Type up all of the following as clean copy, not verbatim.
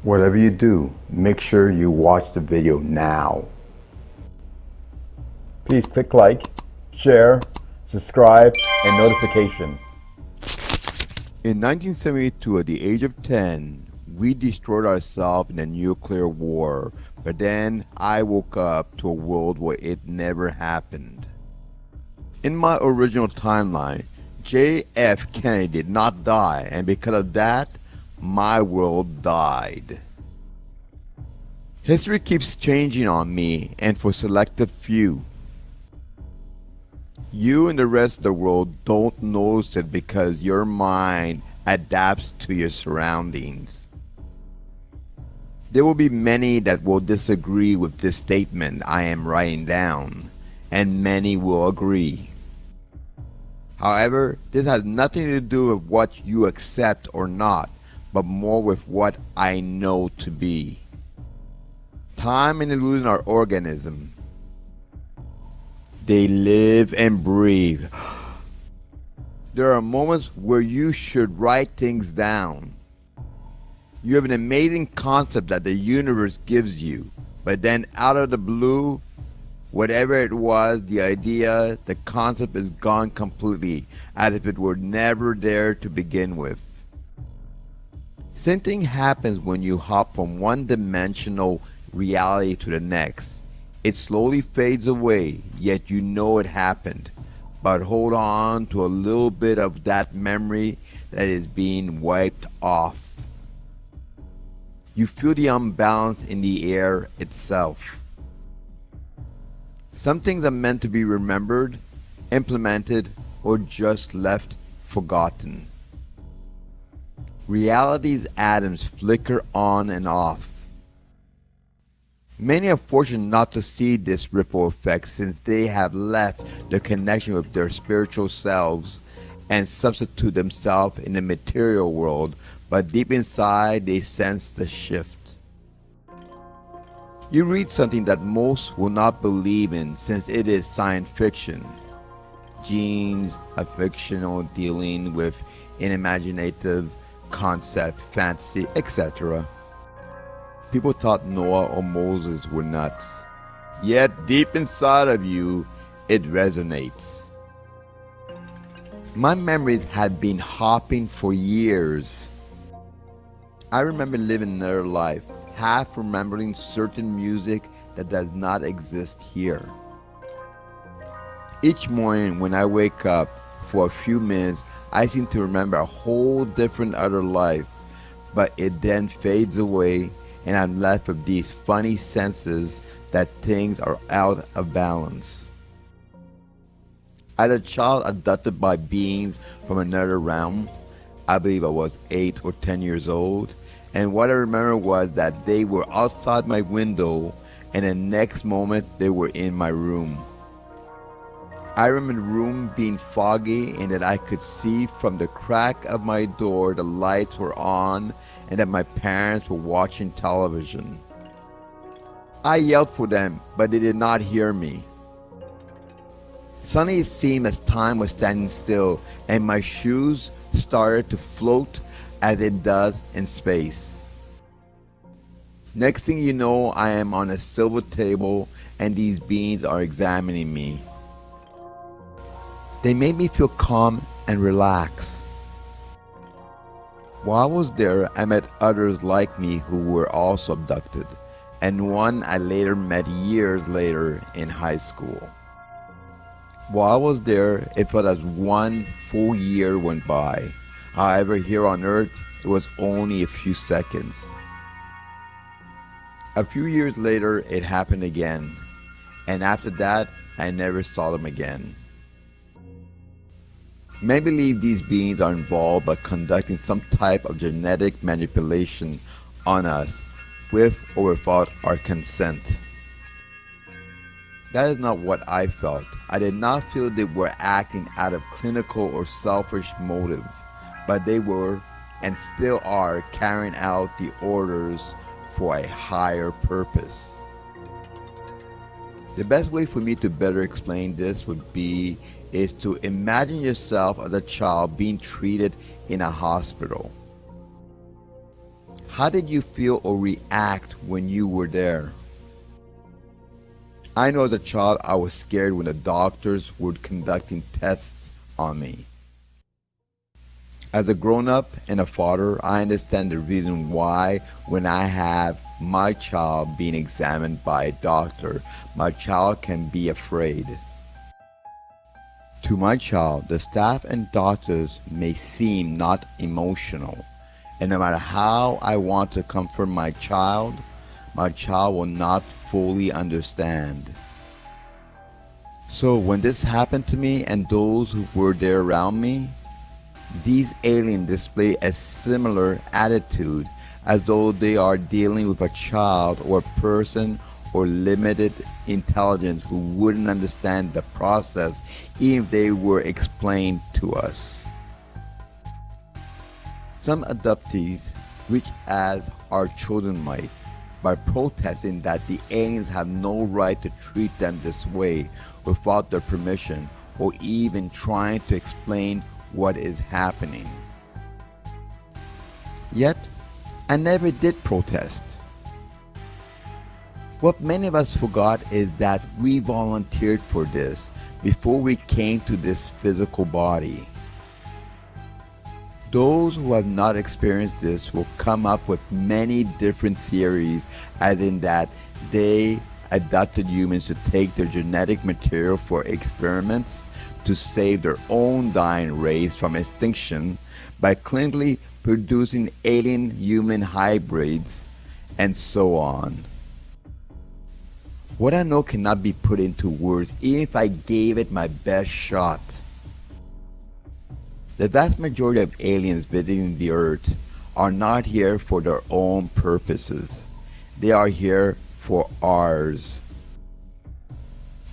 Whatever you do, make sure you watch the video now. Please click like, share, subscribe, and notification. In 1972, at the age of 10, we destroyed ourselves in a nuclear war, but then I woke up to a world where it never happened. In my original timeline, J.F. Kennedy did not die, and because of that, my world died. History keeps changing on me, and for selective few. You and the rest of the world don't notice it because your mind adapts to your surroundings. There will be many that will disagree with this statement I am writing down, and many will agree. However, this has nothing to do with what you accept or not, but more with what I know to be. Time and illusion are organisms. They live and breathe. There are moments where you should write things down. You have an amazing concept that the universe gives you, but then out of the blue, whatever it was, the idea, the concept is gone completely, as if it were never there to begin with. Same thing happens when you hop from one-dimensional reality to the next. It slowly fades away, yet you know it happened, but hold on to a little bit of that memory that is being wiped off. You feel the imbalance in the air itself. Some things are meant to be remembered, implemented, or just left forgotten. Reality's atoms flicker on and off. Many are fortunate not to see this ripple effect since they have left the connection with their spiritual selves and substitute themselves in the material world, but deep inside they sense the shift. You read something that most will not believe in since it is science fiction. Genes, a fictional dealing with an imaginative concept, fantasy, etc. People thought Noah or Moses were nuts. Yet deep inside of you, it resonates. My memories had been hopping for years. I remember living another life, half remembering certain music that does not exist here. Each morning when I wake up, for a few minutes, I seem to remember a whole different other life, but it then fades away and I'm left with these funny senses that things are out of balance. As a child abducted by beings from another realm, I believe I was 8 or 10 years old, and what I remember was that they were outside my window and the next moment they were in my room. I remember the room being foggy and that I could see from the crack of my door the lights were on and that my parents were watching television. I yelled for them, but they did not hear me. Suddenly it seemed as time was standing still and my shoes started to float as it does in space. Next thing you know, I am on a silver table and these beings are examining me. They made me feel calm and relaxed. While I was there, I met others like me who were also abducted, and one I later met years later in high school. While I was there, it felt as one full year went by. However, here on Earth, it was only a few seconds. A few years later, it happened again, and after that, I never saw them again. Many believe these beings are involved by conducting some type of genetic manipulation on us, with or without our consent. That is not what I felt. I did not feel they were acting out of clinical or selfish motive, but they were and still are carrying out the orders for a higher purpose. The best way for me to better explain this would be is to imagine yourself as a child being treated in a hospital. How did you feel or react when you were there? I know as a child I was scared when the doctors were conducting tests on me. As a grown-up and a father, I understand the reason why when I have my child being examined by a doctor, my child can be afraid. To my child, the staff and doctors may seem not emotional, and no matter how I want to comfort my child will not fully understand. So when this happened to me and those who were there around me, these aliens display a similar attitude as though they are dealing with a child or a person or limited intelligence who wouldn't understand the process even if they were explained to us. Some abductees reach as our children might by protesting that the aliens have no right to treat them this way without their permission or even trying to explain what is happening. Yet, I never did protest. What many of us forgot is that we volunteered for this before we came to this physical body. Those who have not experienced this will come up with many different theories, as in that they abducted humans to take their genetic material for experiments to save their own dying race from extinction by clinically producing alien-human hybrids, and so on. What I know cannot be put into words even if I gave it my best shot. The vast majority of aliens visiting the Earth are not here for their own purposes. They are here for ours.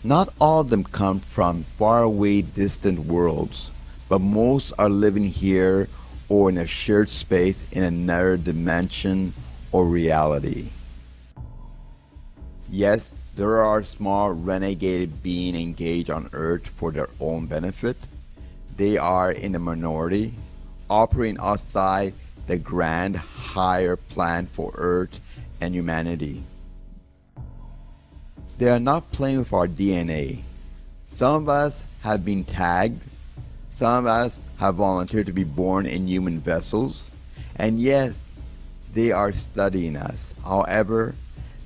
Not all of them come from faraway distant worlds, but most are living here or in a shared space in another dimension or reality. Yes, there are small renegade beings engaged on Earth for their own benefit. They are in the minority, operating outside the grand higher plan for Earth and humanity. They are not playing with our DNA. Some of us have been tagged. Some of us have volunteered to be born in human vessels. And yes, they are studying us. However,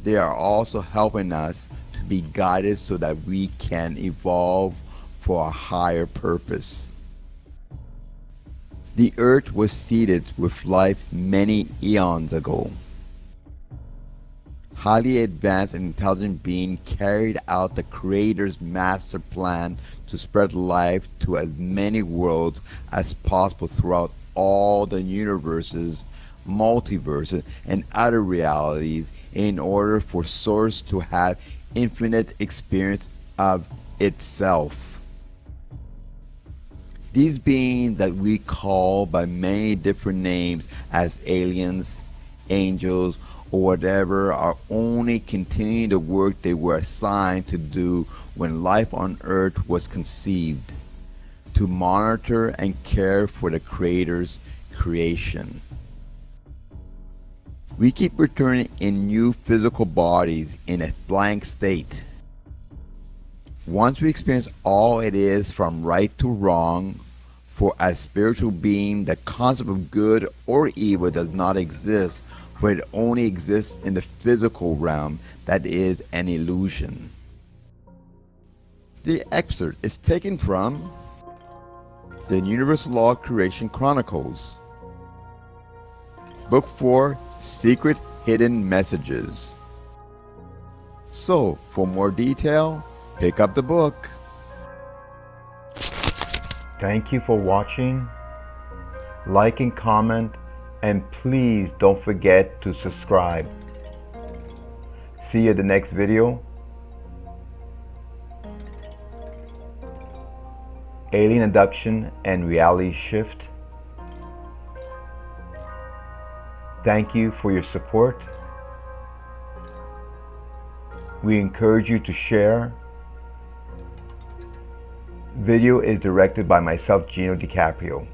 they are also helping us to be guided so that we can evolve for a higher purpose. The Earth was seeded with life many eons ago. Highly advanced and intelligent beings carried out the Creator's master plan to spread life to as many worlds as possible throughout all the universes, multiverses, and other realities in order for Source to have infinite experience of itself. These beings that we call by many different names as aliens, angels, or whatever are only continuing the work they were assigned to do when life on Earth was conceived, to monitor and care for the Creator's creation. We keep returning in new physical bodies in a blank state. Once we experience all it is from right to wrong, for as spiritual being, the concept of good or evil does not exist, for it only exists in the physical realm that is an illusion. The excerpt is taken from the Universal Law of Creation Chronicles, Book 4, Secret Hidden Messages. So, for more detail, pick up the book. Thank you for watching. Like and comment, and please don't forget to subscribe. See you in the next video. Alien abduction and reality shift. Thank you for your support. We encourage you to share. Video is directed by myself, Gino.dicaprio.